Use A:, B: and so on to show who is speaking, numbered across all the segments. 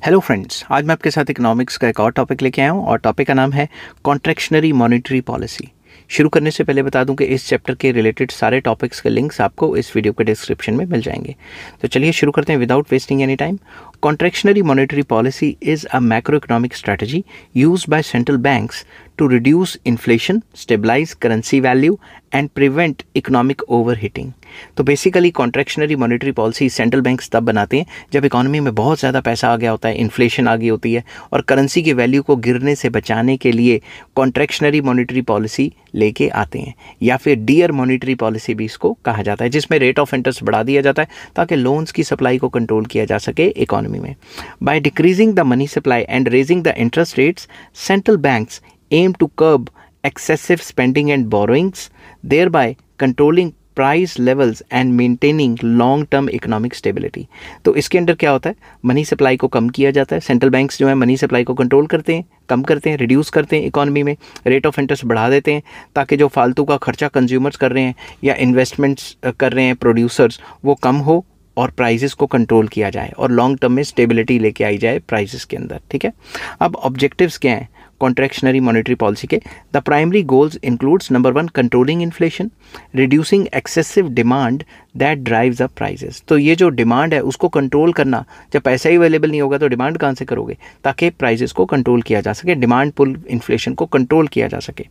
A: Hello friends, आज मैं आपके साथ इकोनॉमिक्स का एक और टॉपिक लेके आया हूँ और टॉपिक का नाम है कॉन्ट्रैक्शनरी मॉनेटरी पॉलिसी। शुरू करने से पहले बता दूं कि इस चैप्टर के रिलेटेड सारे टॉपिक्स के लिंक्स आपको इस वीडियो के डिस्क्रिप्शन में मिल जाएंगे। तो चलिए शुरू करते हैं without wasting any time. Contractionary monetary policy is a macro economic strategy used by central banks to reduce inflation, stabilize currency value and prevent economic overheating। तो basically contractionary monetary policy central banks तब बनाते हैं जब economy में बहुत ज़्यादा पैसा आ गया होता है, इन्फ्लेशन आ गई होती है और करेंसी की वैल्यू को गिरने से बचाने के लिए कॉन्ट्रैक्शनरी मॉनेटरी पॉलिसी लेके आते हैं, या फिर डियर मॉनेटरी पॉलिसी भी इसको कहा जाता है, जिसमें रेट ऑफ इंटरेस्ट बढ़ा दिया जाता है ताकि लोन्स की सप्लाई को कंट्रोल किया जा सके इकोनॉमी में। By decreasing the money supply and raising the interest rates, central banks aim to curb excessive spending and borrowings, thereby controlling price levels and maintaining long term economic stability. तो इसके अंदर क्या होता है, मनी सप्लाई को कम किया जाता है। सेंट्रल बैंक्स जो है मनी सप्लाई को कंट्रोल करते हैं, कम करते हैं, रिड्यूस करते हैं इकोनॉमी में, रेट ऑफ इंटरेस्ट बढ़ा देते हैं ताकि जो फालतू का खर्चा कंज्यूमर्स कर रहे हैं या इन्वेस्टमेंट्स कर रहे हैं प्रोड्यूसर्स, वो कम हो और प्राइसेस को कंट्रोल किया जाए और लॉन्ग टर्म में स्टेबिलिटी लेके आई जाए प्राइसेस के अंदर। ठीक है, अब ऑब्जेक्टिव्स क्या हैं कॉन्ट्रैक्शनरी मॉनेटरी पॉलिसी के? The primary goals includes number 1 controlling inflation, reducing excessive demand that drives up prices. तो ये जो डिमांड है उसको कंट्रोल करना, जब पैसा ही अवेलेबल नहीं होगा तो डिमांड कहाँ से करोगे, ताकि प्राइसेस को कंट्रोल किया जा सके, डिमांड पुल इन्फ्लेशन को कंट्रोल किया जा सके।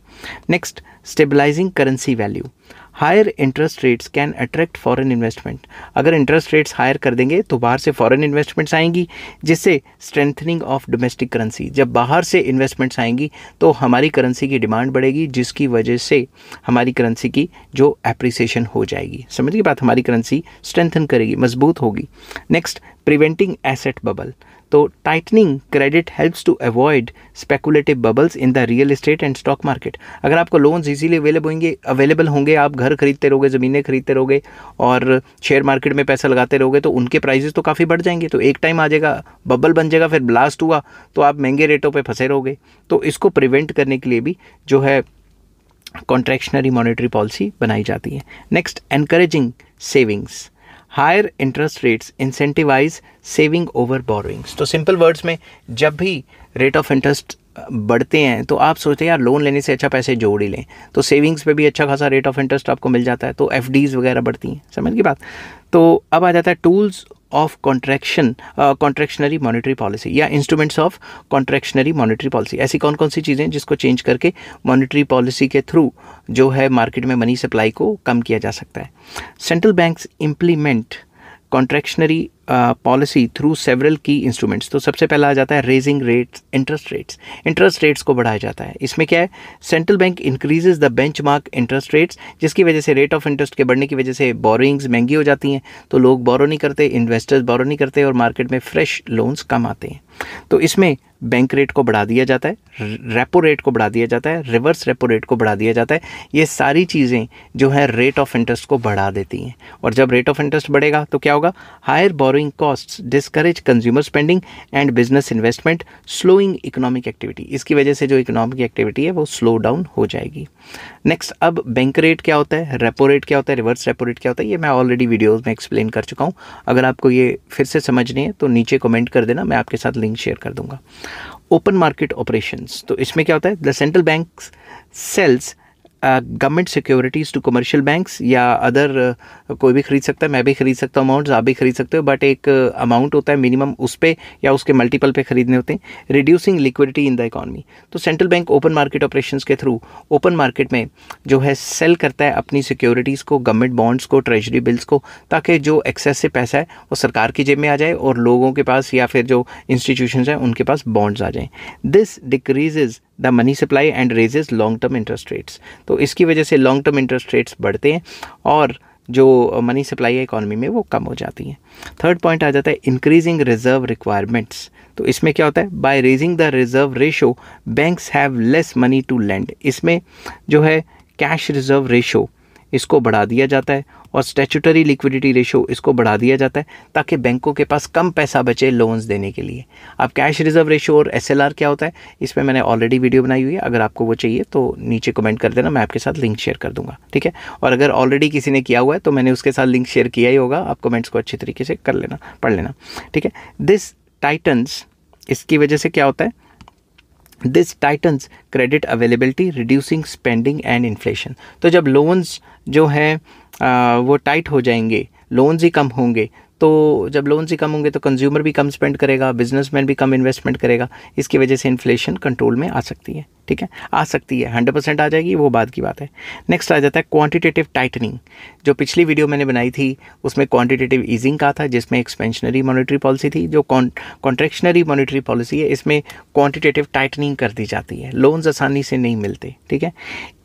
A: Next, stabilising currency value. Higher interest rates can attract foreign investment. अगर इंटरेस्ट रेट्स हायर कर देंगे तो बाहर से फॉरेन इन्वेस्टमेंट्स आएंगी, जिससे स्ट्रेंथनिंग ऑफ डोमेस्टिक करेंसी। जब बाहर से इन्वेस्टमेंट्स आएंगी तो हमारी करेंसी की डिमांड बढ़ेगी, जिसकी वजह से हमारी करेंसी की जो एप्रिसिएशन हो जाएगी। समझ गई बात, हमारी करेंसी स्ट्रेंथन करेगी, मजबूत होगी। Next, preventing asset bubble. तो tightening credit helps to avoid speculative bubbles in the real estate and stock market. अगर आपको लोन्स इजीली अवेलेबल होंगे, आप घर खरीदते रहोगे, ज़मीनें खरीदते रहोगे और शेयर मार्केट में पैसा लगाते रहोगे, तो उनके प्राइसेस तो काफ़ी बढ़ जाएंगे। तो एक टाइम आ जाएगा, बबल बन जाएगा, फिर ब्लास्ट हुआ तो आप महंगे रेटों पे फंसे रहोगे। तो इसको प्रिवेंट करने के लिए भी जो है कॉन्ट्रैक्शनरी मॉनेटरी पॉलिसी बनाई जाती है। Next, encouraging savings. Higher interest rates incentivise saving over borrowings. तो सिंपल वर्ड्स में, जब भी रेट ऑफ इंटरेस्ट बढ़ते हैं तो आप सोचते हैं यार लोन लेने से अच्छा पैसे जोड़ ही लें, तो सेविंग्स पे भी अच्छा खासा रेट ऑफ इंटरेस्ट आपको मिल जाता है, तो एफडीज वगैरह बढ़ती हैं। समझ की बात। तो अब आ जाता है tools of contractionary monetary policy या instruments of contractionary monetary policy. ऐसी कौन कौन सी चीज़ें जिसको चेंज करके मॉनेटरी पॉलिसी के थ्रू जो है मार्केट में मनी सप्लाई को कम किया जा सकता है। Central banks implement contractionary policy through several की इंस्ट्रूमेंट्स। तो सबसे पहला आ जाता है रेजिंग रेट्स, इंटरेस्ट रेट्स को बढ़ाया जाता है। इसमें क्या है, central bank increases the benchmark interest rates, जिसकी वजह से रेट ऑफ इंटरेस्ट के बढ़ने की वजह से बोरोइंग्स महंगी हो जाती हैं, तो लोग बोरो नहीं करते, इन्वेस्टर्स बोरो नहीं करते और मार्केट में फ्रेश लोन्स कम आते हैं। तो इसमें बैंक रेट को बढ़ा दिया जाता है, रेपो रेट को बढ़ा दिया जाता है, रिवर्स रेपो रेट को बढ़ा दिया जाता है। ये सारी चीज़ें जो है रेट ऑफ इंटरेस्ट को बढ़ा देती हैं, और जब रेट ऑफ इंटरेस्ट बढ़ेगा तो क्या होगा, higher borrowing costs discourage consumer spending and business investment, slowing economic activity. इसकी वजह से जो इकोनॉमिक एक्टिविटी है वो स्लो डाउन हो जाएगी। नेक्स्ट, अब बैंक रेट क्या होता है, रेपो रेट क्या होता है, रिवर्स रेपो रेट क्या होता है, ये मैं ऑलरेडी वीडियोज़ में एक्सप्लेन कर चुका हूँ। अगर आपको ये फिर से समझनी है तो नीचे कमेंट कर देना, मैं आपके साथ लिंक शेयर कर दूंगा। Open market operations. तो इसमें क्या होता है, the central bank sells government securities to commercial banks या अदर, कोई भी खरीद सकता है, मैं भी खरीद सकता हूँ अमाउंट्स, आप भी खरीद सकते हो, बट एक अमाउंट होता है मिनिमम, उस पर या उसके मल्टीपल पे खरीदने होते हैं। Reducing liquidity in the economy. तो central bank open market operations के थ्रू ओपन मार्केट में जो है सेल करता है अपनी सिक्योरिटीज़ को, गवर्नमेंट बॉन्ड्स को, ट्रेजरी बिल्स को, ताकि जो एक्सेस से पैसा है वो सरकार की जेब में आ जाए और लोगों के पास या फिर जो इंस्टीट्यूशंस हैं उनके पास बॉन्ड्स आ जाएं। This decreases the money supply and raises long term interest rates. तो इसकी वजह से लॉन्ग टर्म इंटरेस्ट रेट्स बढ़ते हैं और जो मनी सप्लाई है इकॉनमी में वो कम हो जाती है। थर्ड पॉइंट आ जाता है इंक्रीजिंग रिजर्व रिक्वायरमेंट्स। तो इसमें क्या होता है, by raising the reserve ratio banks have less money to lend. इसमें जो है कैश रिजर्व रेशो इसको बढ़ा दिया जाता है और स्टैट्यूटरी लिक्विडिटी रेशो इसको बढ़ा दिया जाता है ताकि बैंकों के पास कम पैसा बचे लोन्स देने के लिए। अब कैश रिजर्व रेशो और एसएलआर क्या होता है, इसमें मैंने ऑलरेडी वीडियो बनाई हुई है, अगर आपको वो चाहिए तो नीचे कमेंट कर देना, मैं आपके साथ लिंक शेयर कर दूंगा। ठीक है, और अगर ऑलरेडी किसी ने किया हुआ है तो मैंने उसके साथ लिंक शेयर किया ही होगा, आप कमेंट्स को अच्छी तरीके से कर लेना, पढ़ लेना। ठीक है, दिस टाइटन्स इसकी वजह से क्या होता है, this titans credit availability, reducing spending and inflation. तो जब लोन्स जो है वो टाइट हो जाएंगे, लोन्स ही कम होंगे, तो जब लोन्स ही कम होंगे तो कंज्यूमर भी कम स्पेंड करेगा, बिजनेसमैन भी कम इन्वेस्टमेंट करेगा, इसकी वजह से इन्फ्लेशन कंट्रोल में आ सकती है। ठीक है, आ सकती है, 100% आ जाएगी वो बात की बात है। नेक्स्ट आ जाता है क्वांटिटेटिव टाइटनिंग। जो पिछली वीडियो मैंने बनाई थी उसमें क्वांटिटेटिव ईजिंग का था, जिसमें एक्सपेंशनरी मॉनेटरी पॉलिसी थी। जो कॉन्ट्रैक्शनरी मॉनेटरी पॉलिसी है इसमें क्वांटिटेटिव टाइटनिंग कर दी जाती है, लोन्स आसानी से नहीं मिलते। ठीक है,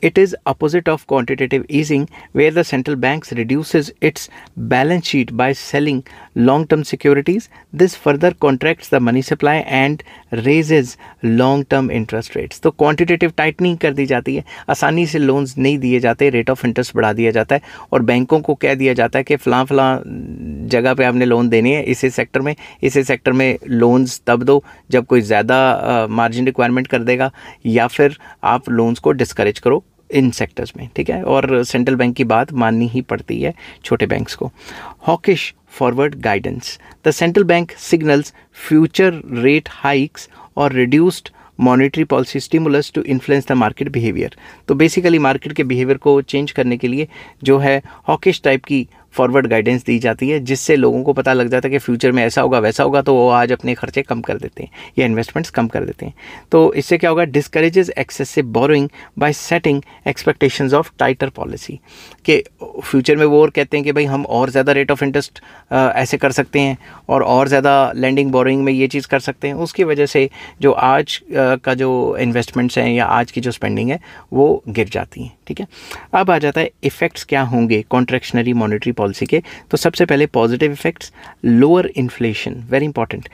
A: it is opposite of quantitative easing, where the central banks reduces its balance sheet by selling long-term securities. This further contracts the money supply and raises long-term interest rates. तो quantitative tightening कर दी जाती है, आसानी से loans नहीं दिए जाते, rate of interest बढ़ा दिया जाता है और बैंकों को कह दिया जाता है कि फलां जगह पे आपने लोन देने हैं, इसी सेक्टर में लोन्स तब दो जब कोई ज़्यादा मार्जिन रिक्वायरमेंट कर देगा, या फिर आप लोन्स को डिस्करेज करो इन सेक्टर्स में। ठीक है, और सेंट्रल बैंक की बात माननी ही पड़ती है छोटे बैंक्स को। Hawkish forward guidance, the central bank signals future rate hikes और reduced monetary policy stimulus to influence the market behaviour. तो बेसिकली मार्केट के बिहेवियर को चेंज करने के लिए जो है हॉकिश टाइप की फॉरवर्ड गाइडेंस दी जाती है, जिससे लोगों को पता लग जाता है कि फ्यूचर में ऐसा होगा वैसा होगा, तो वो आज अपने खर्चे कम कर देते हैं या इन्वेस्टमेंट्स कम कर देते हैं। तो इससे क्या होगा, discourages excessive borrowing by setting expectations of tighter policy. कि फ्यूचर में वो और कहते हैं कि भाई हम और ज़्यादा रेट ऑफ इंटरेस्ट ऐसे कर सकते हैं और ज़्यादा लैंडिंग बोरोइंग में ये चीज़ कर सकते हैं, उसकी वजह से जो आज का जो इन्वेस्टमेंट्स हैं या आज की जो स्पेंडिंग है वो गिर जाती हैं। ठीक है, अब आ जाता है इफ़ेक्ट्स क्या होंगे कॉन्ट्रैक्शनरी मॉनेटरी पॉलिसी के। तो सबसे पहले positive effects, lower inflation, very important,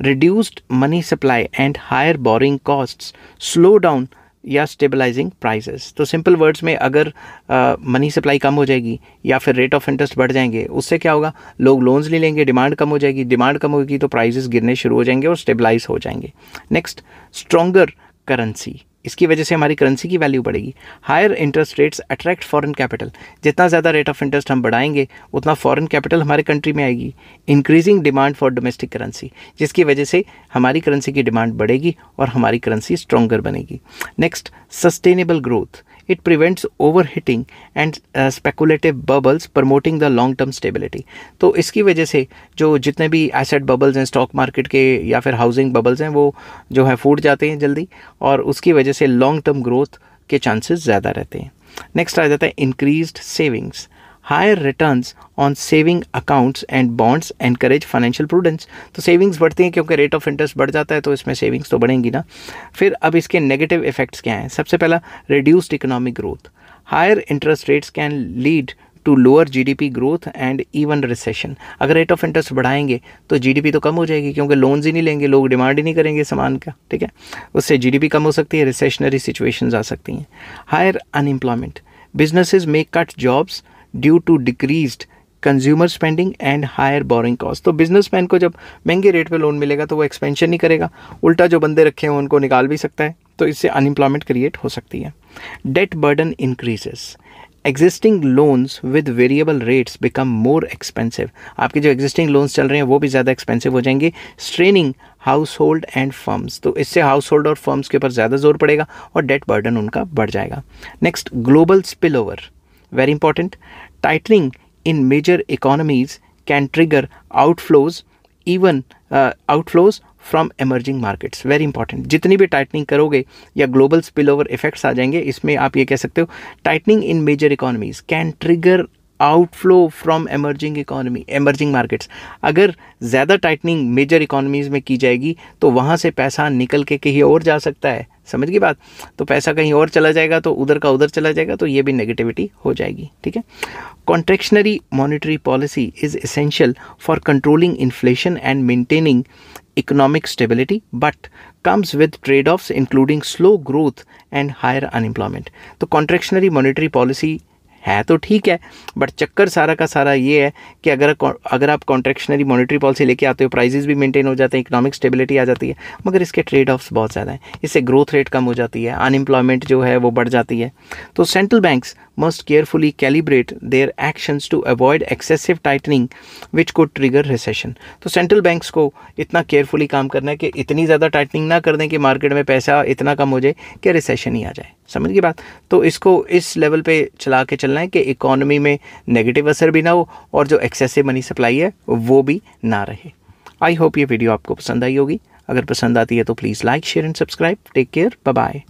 A: reduced money supply and higher borrowing costs, slow down या स्टेबलाइजिंग प्राइसेस। तो सिंपल वर्ड्स में अगर मनी सप्लाई कम हो जाएगी या फिर रेट ऑफ इंटरेस्ट बढ़ जाएंगे, उससे क्या होगा, लोग लोन्स ले लेंगे, डिमांड कम हो जाएगी, डिमांड कम होगी तो प्राइसेस गिरने शुरू हो जाएंगे और स्टेबलाइज हो जाएंगे। नेक्स्ट, स्ट्रॉन्गर करेंसी, इसकी वजह से हमारी करेंसी की वैल्यू बढ़ेगी। Higher interest rates attract foreign capital, जितना ज़्यादा रेट ऑफ इंटरेस्ट हम बढ़ाएंगे उतना फॉरेन कैपिटल हमारे कंट्री में आएगी। Increasing demand for domestic currency, जिसकी वजह से हमारी करेंसी की डिमांड बढ़ेगी और हमारी करेंसी स्ट्रॉन्गर बनेगी। Next, sustainable growth, it prevents overheating and speculative bubbles, promoting the long term stability। तो इसकी वजह से जो जितने भी एसेट बबल्स हैं स्टॉक मार्केट के या फिर हाउसिंग बबल्स हैं वो जो है फूट जाते हैं जल्दी, और उसकी वजह से लॉन्ग टर्म ग्रोथ के चांसेस ज़्यादा रहते हैं। नेक्स्ट आ जाता है increased savings, higher returns on saving accounts and bonds encourage financial prudence. तो सेविंग्स बढ़ती हैं क्योंकि रेट ऑफ इंटरेस्ट बढ़ जाता है, तो इसमें सेविंग्स तो बढ़ेंगी ना। फिर अब इसके नेगेटिव इफेक्ट्स क्या हैं, सबसे पहला reduced economic growth, higher interest rates can lead to lower GDP growth and even recession. अगर रेट ऑफ इंटरेस्ट बढ़ाएंगे तो जीडीपी तो कम हो जाएगी क्योंकि लोन्स ही नहीं लेंगे, लोग डिमांड ही नहीं करेंगे सामान का। ठीक है, उससे जीडीपी कम हो सकती है, रिसेशनरी सिचुएशंस आ सकती हैं। Higher unemployment, businesses may cut jobs due to decreased consumer spending and higher borrowing cost. तो बिजनेसमैन को जब महंगे रेट पे लोन मिलेगा तो वो एक्सपेंशन नहीं करेगा, उल्टा जो बंदे रखे हैं उनको निकाल भी सकता है, तो इससे अनएम्प्लॉयमेंट क्रिएट हो सकती है। Debt burden increases, existing loans with variable rates become more expensive. आपके जो एग्जिस्टिंग लोन्स चल रहे हैं वो भी ज़्यादा एक्सपेंसिव हो जाएंगे। Straining household and firms, तो इससे हाउस होल्ड और फर्म्स के ऊपर ज़्यादा जोर पड़ेगा और डेट बर्डन उनका बढ़ जाएगा। Next, global spill over, very important, tightening in major economies can trigger outflows, even outflows from emerging markets, very important। जितनी भी टाइटनिंग करोगे या ग्लोबल स्पिल ओवर इफेक्ट्स आ जाएंगे, इसमें आप ये कह सकते हो tightening in major economies can trigger outflow from emerging markets. अगर ज़्यादा टाइटनिंग मेजर इकोनॉमीज़ में की जाएगी तो वहाँ से पैसा निकल के कहीं और जा सकता है, समझ गई बात। तो पैसा कहीं और चला जाएगा तो उधर का उधर चला जाएगा, तो ये भी नेगेटिविटी हो जाएगी। ठीक है, contractionary monetary policy is essential for controlling inflation and maintaining economic stability but comes with trade-offs including slow growth and higher unemployment। तो contractionary monetary policy है तो ठीक है, बट चक्कर सारा का सारा ये है कि अगर आप कॉन्ट्रैक्शनरी मॉनेटरी पॉलिसी लेके आते हो, प्राइजेस भी मेंटेन हो जाते हैं, इकोनॉमिक स्टेबिलिटी आ जाती है, मगर इसके ट्रेड ऑफ्स बहुत ज़्यादा हैं। इससे ग्रोथ रेट कम हो जाती है, अनएम्प्लॉयमेंट जो है वो बढ़ जाती है। तो central banks must carefully calibrate their actions to avoid excessive tightening which could trigger recession। तो सेंट्रल बैंक्स को इतना केयरफुली काम करना है कि इतनी ज़्यादा टाइटनिंग ना कर दें कि मार्केट में पैसा इतना कम हो जाए कि रिसेशन ही आ जाए। समझ गई बात? तो इसको इस लेवल पे चला के चलना है कि इकोनॉमी में नेगेटिव असर भी ना हो और जो एक्सेसिव मनी सप्लाई है वो भी ना रहे। आई होप ये वीडियो आपको पसंद आई होगी। अगर पसंद आती है तो please like, share and subscribe. Take care, bye bye.